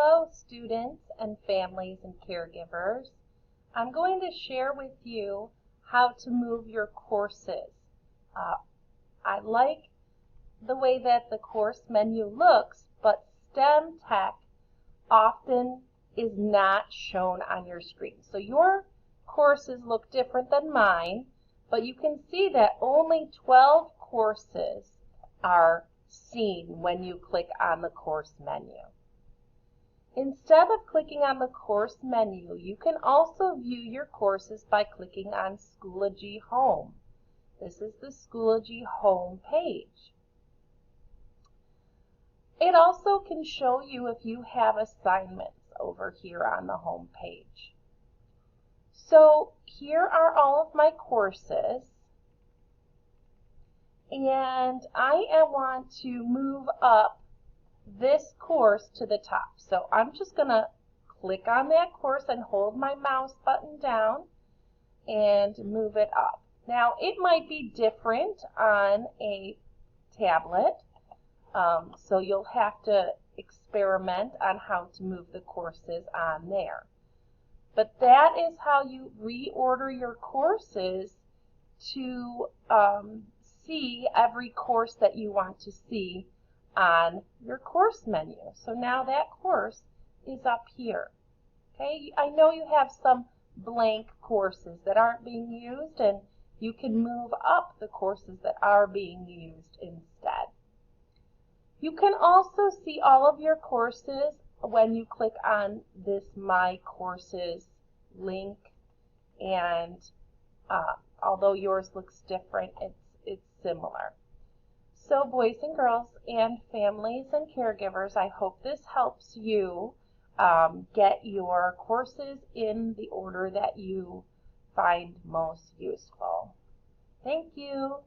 Hello, students and families and caregivers. I'm going to share with you how to move your courses. I like the way that the course menu looks, but STEM Tech often is not shown on your screen. So your courses look different than mine, but you can see that only 12 courses are seen when you click on the course menu. Instead of clicking on the course menu, you can also view your courses by clicking on Schoology Home. This is the Schoology Home page. It also can show you if you have assignments over here on the home page. So here are all of my courses, and I want to move up this course to the top. So I'm just going to click on that course and hold my mouse button down and move it up. Now it might be different on a tablet, so you'll have to experiment on how to move the courses on there. But that is how you reorder your courses to see every course that you want to see on your course menu. So now that course is up here. Okay, I know you have some blank courses that aren't being used, and you can move up the courses that are being used instead. You can also see all of your courses when you click on this My Courses link, and although yours looks different, it's similar. So boys and girls and families and caregivers, I hope this helps you get your courses in the order that you find most useful. Thank you.